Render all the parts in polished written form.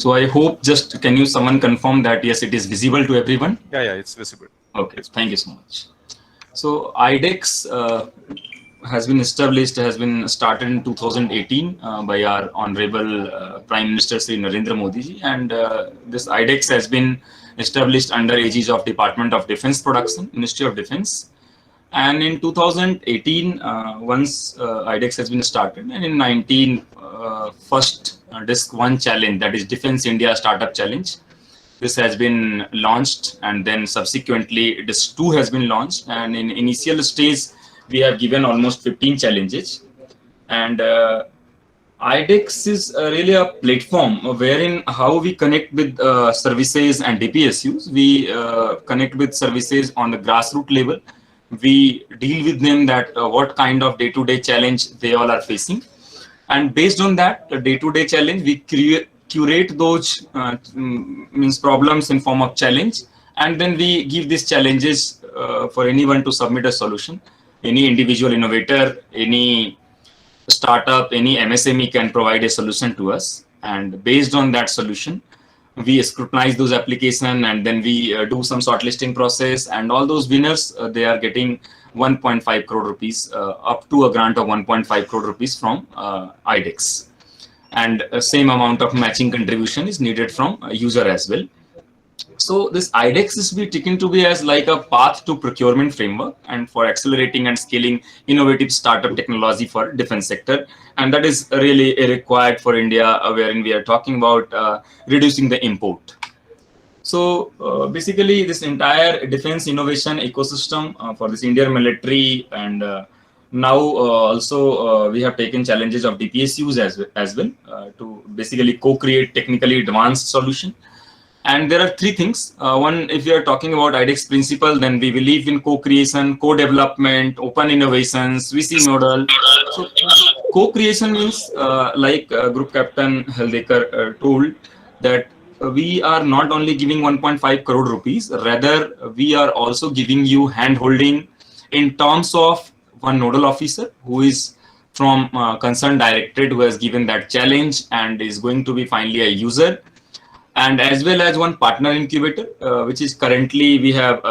So I hope just can you someone confirm that yes, it is visible to everyone? Yeah, it's visible. Okay, thank you so much. So IDEX has been established, has been started in 2018 by our Honorable Prime Minister Sri Narendra Modi ji, and this IDEX has been established under aegis of Department of Defence Production, Ministry of Defence. And in 2018, once IDEX has been started, and in 19, first DISC 1 challenge, that is Defense India Startup Challenge, this has been launched, and then subsequently DISC 2 has been launched. And in initial stage, we have given almost 15 challenges. And IDEX is really a platform wherein how we connect with services and DPSUs. We connect with services on the grassroots level. We deal with them that what kind of day-to-day challenge they all are facing. And based on that day-to-day challenge, we curate those means problems in form of challenge. And then we give these challenges for anyone to submit a solution. Any individual innovator, any startup, any MSME can provide a solution to us. And based on that solution, we scrutinize those applications, and then we do some shortlisting process, and all those winners, they are getting 1.5 crore rupees, up to a grant of 1.5 crore rupees from IDEX. And same amount of matching contribution is needed from user as well. So this IDEX is be taken to be as like a path to procurement framework and for accelerating and scaling innovative startup technology for defense sector. And that is really required for India, wherein we are talking about reducing the import. So basically this entire defense innovation ecosystem for this Indian military, and now also we have taken challenges of DPSUs as well to basically co-create technically advanced solution. And there are three things. One, if you are talking about IDEX principle, then we believe in co-creation, co-development, open innovations, VC model. So co-creation means like Group Captain Haldekar told that we are not only giving 1.5 crore rupees, rather we are also giving you hand-holding in terms of one nodal officer who is from concerned directorate, who has given that challenge and is going to be finally a user. And as well as one partner incubator, which is currently we have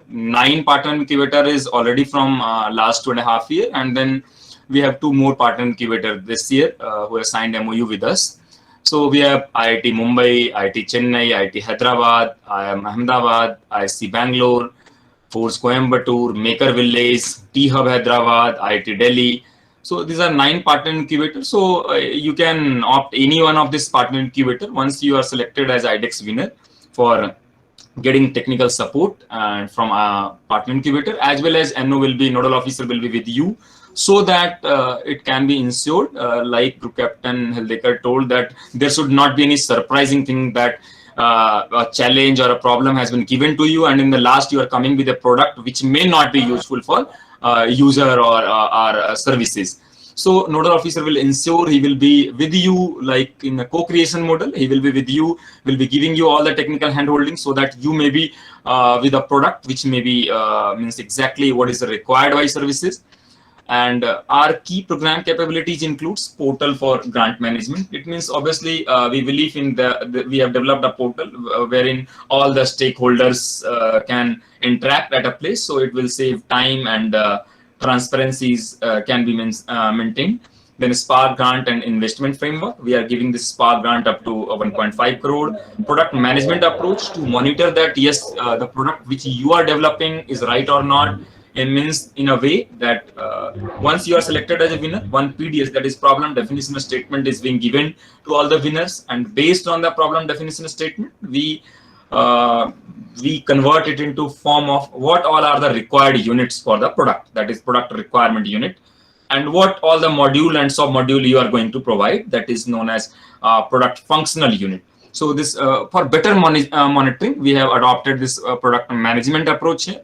9 partner incubator is already from last 2.5 years, and then we have 2 more partner incubator this year who have signed MOU with us. So we have IIT Mumbai, IIT Chennai, IIT Hyderabad, IIM Ahmedabad, ISC Bangalore, Force Coimbatore, Maker Village, T Hub Hyderabad, IIT Delhi. So these are 9 partner incubators. So you can opt any one of this partner incubator once you are selected as IDEX winner for getting technical support from a partner incubator, as well as NO will be, nodal officer will be with you, so that it can be ensured, like Group Captain Haldekar told, that there should not be any surprising thing that a challenge or a problem has been given to you, and in the last you are coming with a product which may not be useful for user or services. So nodal officer will ensure he will be with you like in a co-creation model. He will be with you, will be giving you all the technical handholding so that you may be with a product which may be means exactly what is required by services. And our key program capabilities includes portal for grant management. It means obviously we believe in we have developed a portal wherein all the stakeholders can interact at a place, so it will save time and transparencies can be maintained. Then Spark grant and investment framework. We are giving this Spark grant up to 1.5 crore. Product management approach to monitor that yes, the product which you are developing is right or not. It means in a way that once you are selected as a winner, one PDS, that is problem definition statement, is being given to all the winners, and based on the problem definition statement, we convert it into form of what all are the required units for the product, that is product requirement unit, and what all the module and sub module you are going to provide, that is known as product functional unit. So this for better monitoring, we have adopted this product management approach here.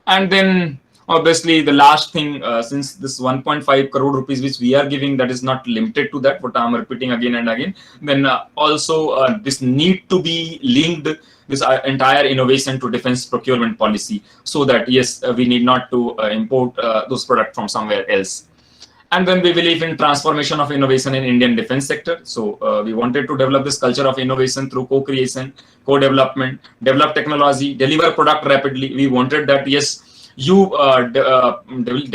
And then obviously the last thing, since this 1.5 crore rupees which we are giving, that is not limited to that, what I'm repeating again and again, then also this need to be linked, this entire innovation, to defense procurement policy, so that yes, we need not to import those products from somewhere else. And then we believe in transformation of innovation in Indian defense sector. So we wanted to develop this culture of innovation through co-creation, co-development, develop technology, deliver product rapidly. We wanted that, yes, you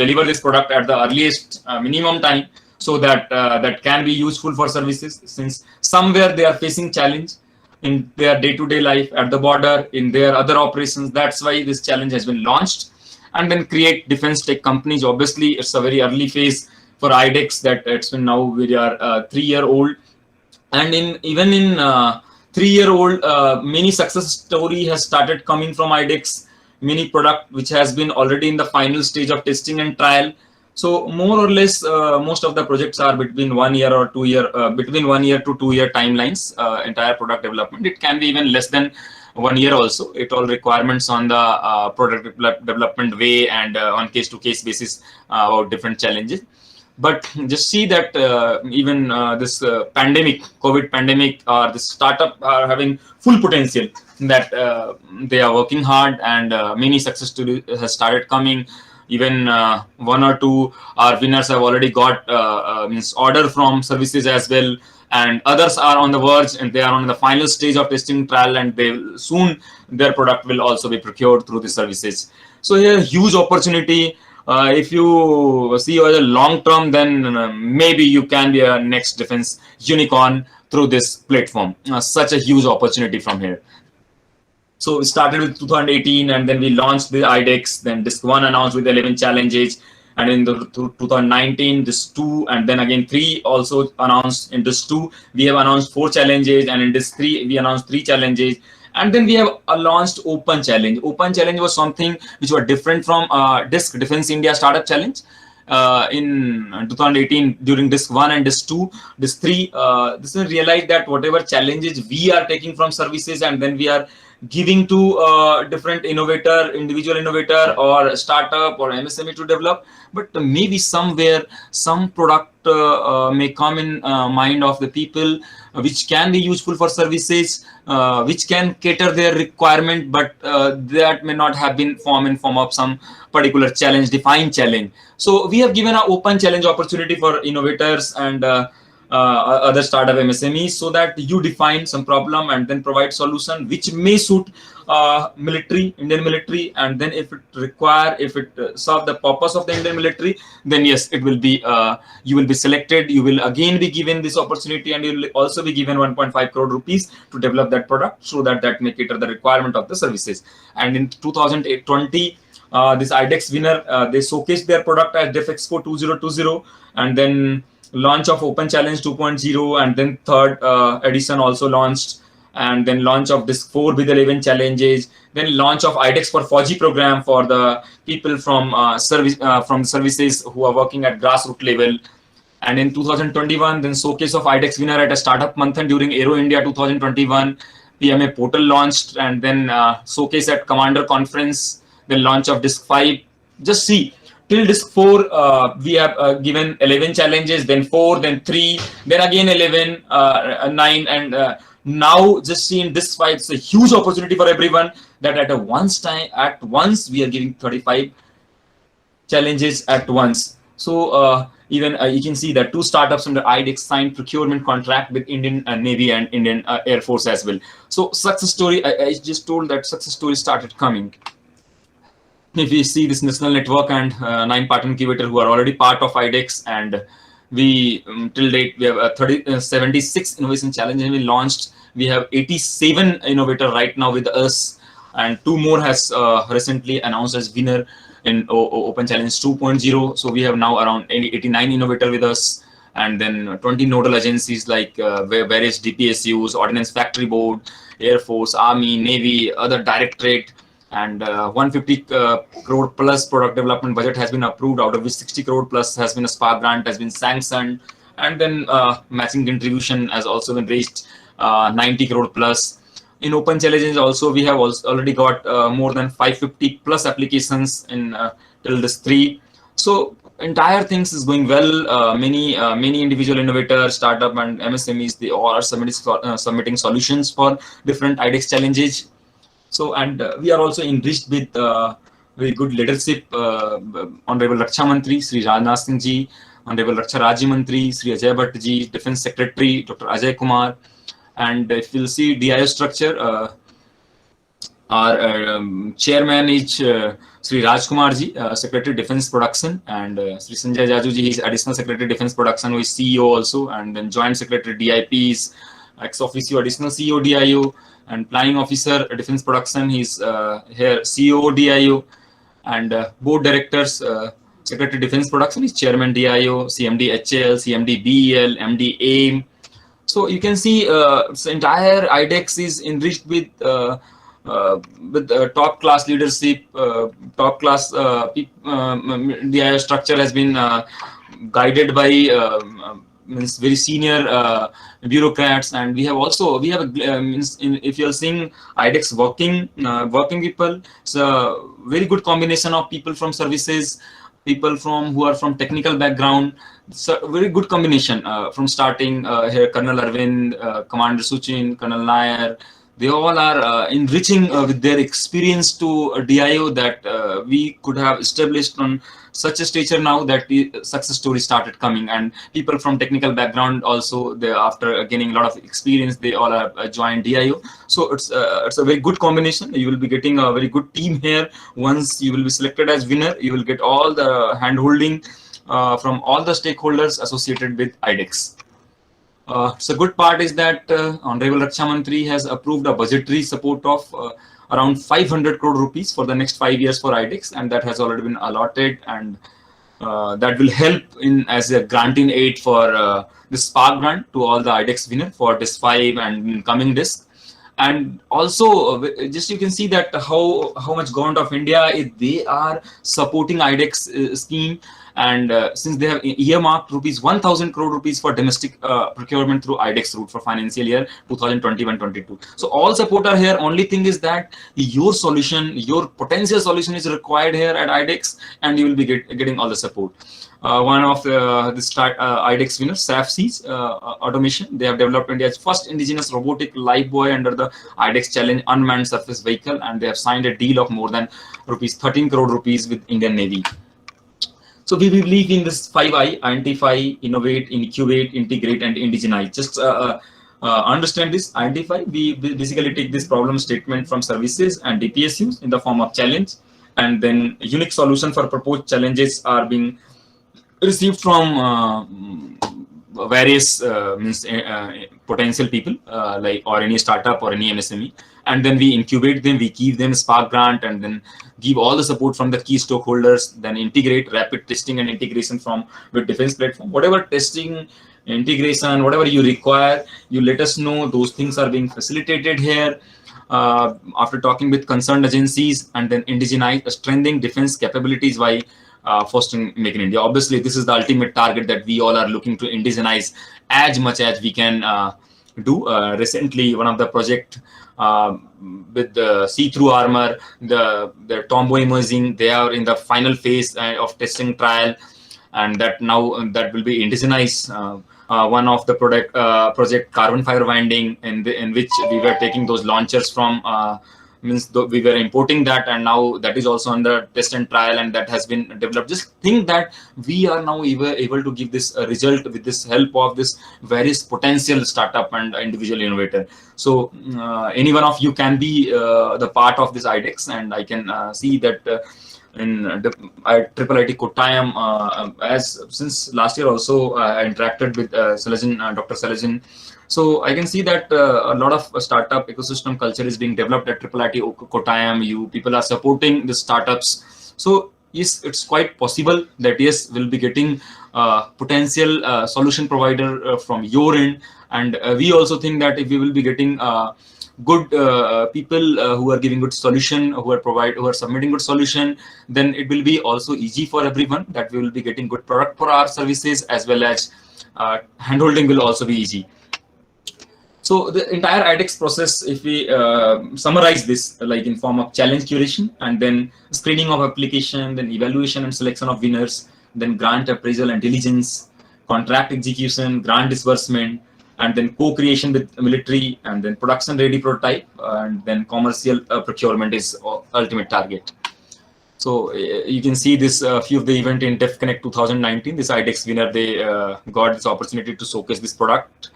deliver this product at the earliest minimum time, so that that can be useful for services, since somewhere they are facing challenge in their day-to-day life, at the border, in their other operations. That's why this challenge has been launched. And then create defense tech companies. Obviously, it's a very early phase for IDEX, that it's been now we are 3-year-old, and in even in 3-year-old, many success story has started coming from IDEX. Many product which has been already in the final stage of testing and trial. So more or less, most of the projects are between 1 year or 2 year, between 1 year to 2 year timelines. Entire product development. It can be even less than 1 year also. It all requirements on the product development way, and on case-to-case basis about different challenges. But just see that even this pandemic, COVID pandemic, or the startup are having full potential, that they are working hard, and many success stories has started coming. Even 1 or 2 our winners have already got means order from services as well, and others are on the verge, and they are on the final stage of testing trial, and they soon their product will also be procured through the services. So here, huge opportunity. If you see as a long term, then maybe you can be a next defense unicorn through this platform. Such a huge opportunity from here. So we started with 2018, and then we launched the IDEX. Then Disc 1 announced with 11 challenges, and in the 2019, Disc 2, and then again 3 also announced in Disc 2. We have announced 4 challenges, and in Disc 3 we announced 3 challenges. And then we have launched Open Challenge. Open Challenge was something which was different from Disc Defense India Startup Challenge. In 2018, during Disc 1 and Disc 2, Disc 3, this is realized that whatever challenges we are taking from services, and then we are giving to different innovator, individual innovator, or startup or MSME to develop, but maybe somewhere some product may come in mind of the people, which can be useful for services, which can cater their requirement, but that may not have been form in form of some particular challenge, defined challenge. So we have given an open challenge opportunity for innovators and other startup MSMEs, so that you define some problem and then provide solution which may suit military, Indian military, and then if it require, if it serve the purpose of the Indian military, then yes, it will be you will be selected. You will again be given this opportunity, and you will also be given 1.5 crore rupees to develop that product, so that that may cater the requirement of the services. And in 2020, this IDEX winner, they showcased their product at DEF Expo 2020, and then launch of Open Challenge 2.0, and then third edition also launched, and then launch of Disc 4 with 11 challenges, then launch of IDEX for Fauji program for the people from services who are working at grassroots level. And in 2021, then showcase of IDEX winner at a startup Manthan during Aero India 2021, PMA portal launched, and then showcase at Commander Conference, then launch of Disc 5. Just see, till Disc 4, we have given 11 challenges, then 4, then 3, then again 11, 9, and now just see in Disc 5, it's a huge opportunity for everyone, that at once we are giving 35 challenges at once. So even you can see that 2 startups under IDEX signed procurement contract with Indian Navy and Indian Air Force as well. So success story, I just told that success story started coming. If we see this national network and 9 partner incubator who are already part of IDEX, and we till date we have 76 innovation challenges we launched. We have 87 innovator right now with us, and 2 more has recently announced as winner in Open Challenge 2.0. So we have now around 89 innovator with us, and then 20 nodal agencies like various DPSUs, Ordnance Factory Board, Air Force, Army, Navy, other directorate. And 150 crore plus product development budget has been approved, out of which 60 crore plus has been a SPA grant has been sanctioned, and then matching contribution has also been raised 90 crore plus. In Open Challenges also, we have already got more than 550 plus applications in till this 3. So entire things is going well. Many individual innovators, startup and MSMEs, they all are submitting solutions for different IDEX challenges. So, and we are also enriched with very good leadership. Honorable Raksha Mantri, Sri Rajnath Singh Ji, Honorable Raksha Rajya Mantri, Sri Ajay Bhatt ji, Defense Secretary, Dr. Ajay Kumar. And if you'll see DIO structure, our chairman is Sri Rajkumar ji, Secretary Defense Production, and Sri Sanjay Jaju ji is Additional Secretary Defense Production, who is CEO also, and then Joint Secretary DIP is ex officio Additional CEO DIO, and Planning Officer Defense Production, he's here CEO DIO, and Board Directors, Secretary Defense Production is Chairman DIO, CMD HAL, CMD BEL, MD AIM. So you can see this entire IDEX is enriched with top class leadership, top class DIO structure has been guided by means very senior bureaucrats, and we have means if you're seeing IDEX working people, it's a very good combination of people from services, people who are from technical background. It's a very good combination from starting here. Colonel Arvind, Commander Suchin, Colonel Nair, they all are enriching with their experience to a DIO that we could have established on such a stature now that the success story started coming, and people from technical background also, they after gaining a lot of experience, they all have joined DIO. So it's a very good combination. You will be getting a very good team here. Once you will be selected as winner, you will get all the hand holding from all the stakeholders associated with IDEX. So good part is that Honorable Raksha Mantri has approved a budgetary support of around 500 crore rupees for the next 5 years for IDEX, and that has already been allotted, and that will help in as a granting aid for this Spark grant to all the IDEX winner for this 5 and coming this. And also, just you can see that how much government of India they are supporting IDEX scheme, and since they have earmarked rupees 1,000 crore rupees for domestic procurement through IDEX route for financial year 2021-22. So all support are here. Only thing is that your solution, your potential solution is required here at IDEX, and you will be getting all the support. One of the IDEX winners, SAFSEA's Automation, they have developed India's first indigenous robotic lifebuoy under the IDEX Challenge unmanned surface vehicle, and they have signed a deal of more than 13 crore rupees with Indian Navy. So we believe in this 5I: identify, innovate, incubate, integrate, and indigenize. Just understand this. Identify, we basically take this problem statement from services and DPSUs in the form of challenge, and then unique solution for proposed challenges are being received from various potential people like or any startup or any MSME, and then we incubate them, we give them Spark grant, and then give all the support from the key stakeholders, then integrate rapid testing and integration from with defense platform. Whatever testing, integration, whatever you require, you let us know. Those things are being facilitated here after talking with concerned agencies, and then indigenize, strengthening defense capabilities by fostering Make in India. Obviously, this is the ultimate target that we all are looking to indigenize as much as we can do. Recently, one of the project with the see-through armor, the Tombow emerging, they are in the final phase of testing trial, and that now that will be indigenized. One of the project carbon fiber winding, in which we were taking those launchers from we were importing that, and now that is also under test and trial, and that has been developed. Just think that we are now able to give this result with this help of this various potential startup and individual innovator. So any one of you can be the part of this IDEX, and I can see that in IIT Kottayam, as since last year also I interacted with Dr. Salajin. So I can see that a lot of startup ecosystem culture is being developed at IIT Kottayam. People are supporting the startups. So yes, it's quite possible that yes, we'll be getting potential solution provider from your end, and we also think that if we will be getting good people who are giving good solution, who are submitting good solution, then it will be also easy for everyone, that we will be getting good product for our services, as well as handholding will also be easy. So the entire IDEX process, if we summarize this like in form of challenge curation, and then screening of application, then evaluation and selection of winners, then grant appraisal and diligence, contract execution, grant disbursement, and then co-creation with military, and then production ready prototype, and then commercial procurement is ultimate target. So you can see this few of the event in DEF Connect 2019. This IDEX winner, they got this opportunity to showcase this product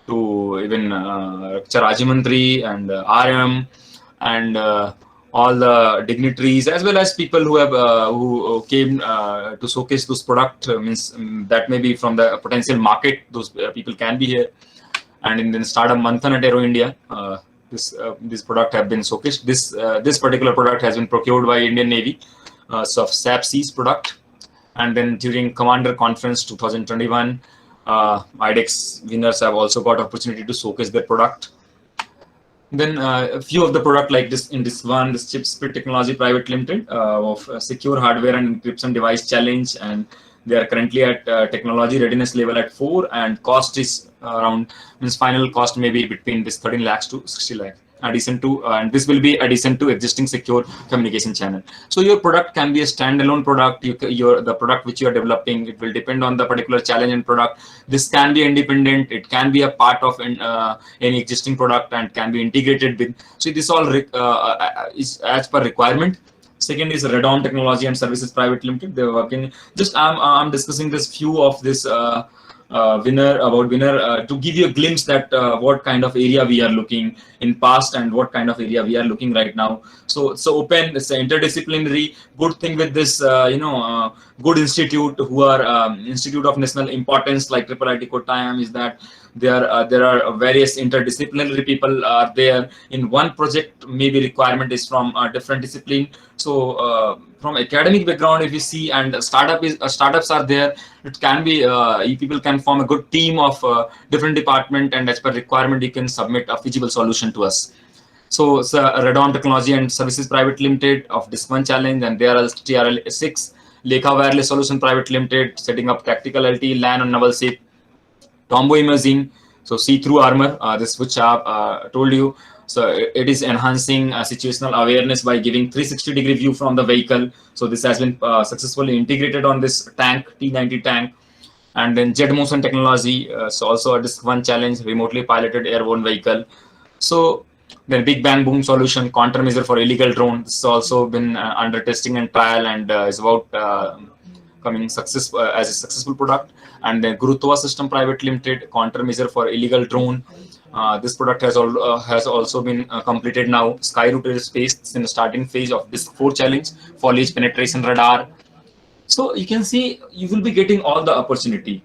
to even Raja Mantri and RM and all the dignitaries, as well as people who have who came to showcase this product. Means that may be from the potential market. Those people can be here. And in the startup Manthan at Aero India, this product have been showcased. This particular product has been procured by Indian Navy, so SAP Seas product. And then during Commander Conference 2021, IDEX winners have also got opportunity to showcase their product. Then a few of the product like this in this one, this Chipspit Technology Private Limited of Secure Hardware and Encryption Device Challenge, and they are currently at technology readiness level at 4, and cost is around, means final cost may be between this 13 lakhs to 60 lakhs. Addition to and this will be addition to existing secure communication channel. So your product can be a standalone product. The product which you are developing, it will depend on the particular challenge and product. This can be independent. It can be a part of any existing product and can be integrated with. So this all is as per requirement. Second is Redon Technology and Services Private Limited. They are working. Just I'm discussing this few of this. Winner to give you a glimpse that what kind of area we are looking in past and what kind of area we are looking right now. So it's open, it's interdisciplinary. Good thing with this, good institute who are institute of national importance like IIIT Kottayam is that there are various interdisciplinary people are there in one project. Maybe requirement is from a different discipline. So from academic background, if you see, and startups are there, it can be people can form a good team of different department, and as per requirement you can submit a feasible solution to us. So it's Redon Technology and Services Private Limited of this one challenge, and there are TRL6 Lekha Wireless Solution Private Limited setting up tactical LTE LAN on naval ship. Tombow Imaging, so see-through armor, this which I told you. So it is enhancing situational awareness by giving 360-degree view from the vehicle. So this has been successfully integrated on this tank, T90 tank. And then Jet Motion Technology, so also this one challenge, remotely piloted airborne vehicle. So then Big Bang Boom Solution, countermeasure for illegal drone. This has also been under testing and trial, and is about coming successful as a successful product. And then Gurutva System Private Limited, countermeasure for illegal drone. This product has also been completed now. Skyroot Space in the starting phase of this 4 challenge, foliage penetration radar. So you can see you will be getting all the opportunity.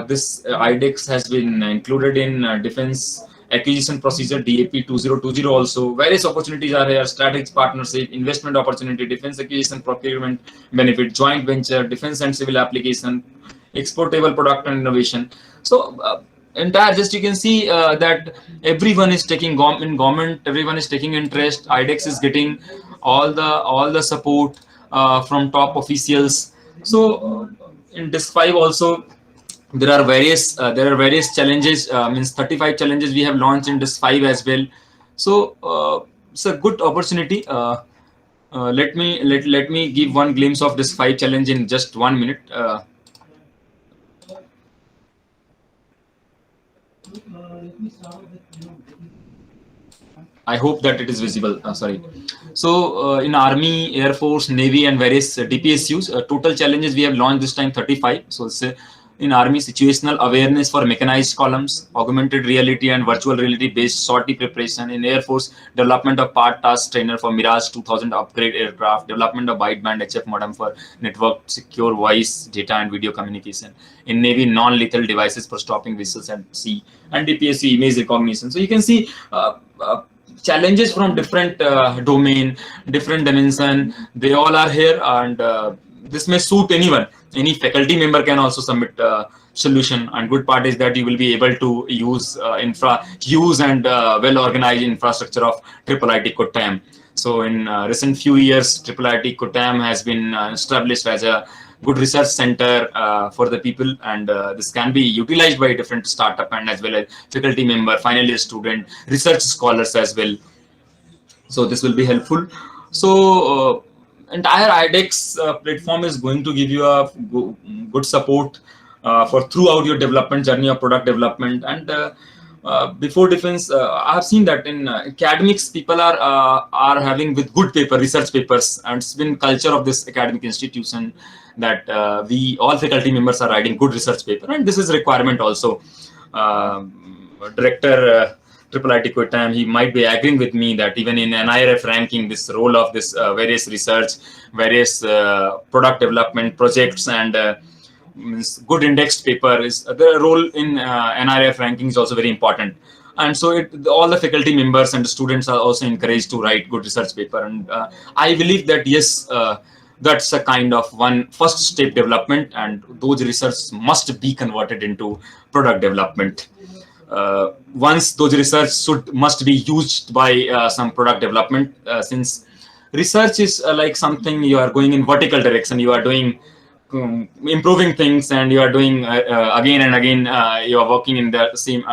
This IDEX has been included in Defense Acquisition Procedure DAP 2020 also. Various opportunities are here: strategic partnership, investment opportunity, defense acquisition procurement benefit, joint venture, defense and civil application, exportable product and innovation. So entire, just you can see that everyone is taking government, everyone is taking interest. IDEX is getting all the support from top officials. So in DISC 5 also there are various challenges. Means 35 challenges we have launched in DISC 5 as well. So it's a good opportunity. Let me give one glimpse of this 5 challenge in just 1 minute. I hope that it is visible. Sorry. So in Army, Air Force, Navy, and various DPSUs, total challenges we have launched this time 35. So it's in Army, situational awareness for mechanized columns, augmented reality and virtual reality based sortie preparation. In Air Force, development of part task trainer for Mirage 2000 upgrade aircraft, development of wideband HF modem for network secure voice, data and video communication. In Navy, non-lethal devices for stopping vessels at sea, and DPSU image recognition. So you can see challenges from different domain, different dimension, they all are here, and this may suit anyone. Any faculty member can also submit solution, and good part is that you will be able to use and well organized infrastructure of IIIT Kottayam. So in recent few years, IIIT Kottayam has been established as a good research center for the people, and this can be utilized by different startup and as well as faculty member, final year student, research scholars as well. So this will be helpful. So entire IDEX platform is going to give you a good support for throughout your development journey of product development. And before defense, I have seen that in academics, people are having with good paper, research papers, and it's been culture of this academic institution that we all faculty members are writing good research paper, and this is requirement also. Director Triple IT Kottayam, he might be agreeing with me that even in NIRF ranking, this role of this various research, various product development projects, and means good indexed paper is the role in NIRF ranking is also very important. And so all the faculty members and the students are also encouraged to write good research paper. And I believe that yes, that's a kind of one first step development, and those research must be converted into product development. Once those research must be used by some product development, since research is like something you are going in vertical direction, you are doing improving things, and you are doing again and again, you are working in the same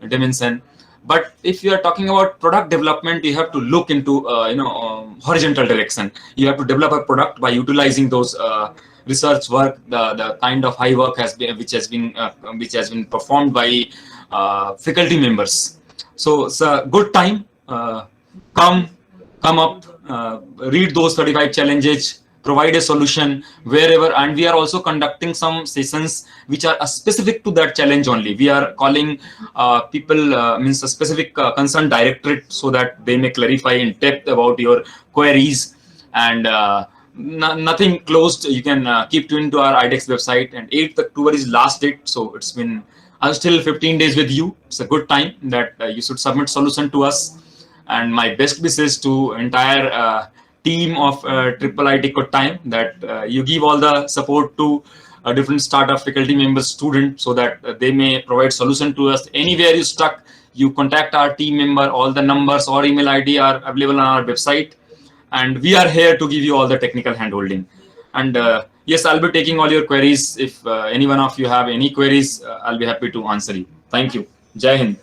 dimension. But if you are talking about product development, you have to look into horizontal direction. You have to develop a product by utilizing those research work, the kind of high work which has been performed by faculty members. So it's a good time. Come up, read those 35 challenges, provide a solution wherever, and we are also conducting some sessions which are specific to that challenge only. We are calling people, means a specific concerned directorate, so that they may clarify in depth about your queries, and nothing closed. You can keep tuned to our IDEX website, and 8th October is last date, so it's been still 15 days with you. It's a good time that you should submit solution to us. And my best wishes to entire team of Triple IT Kottayam, that you give all the support to different startup faculty members, students, so that they may provide solution to us. Anywhere you stuck, you contact our team member. All the numbers or email ID are available on our website, and we are here to give you all the technical handholding. And yes, I'll be taking all your queries. If any one of you have any queries, I'll be happy to answer you. Thank you. Jai Hind.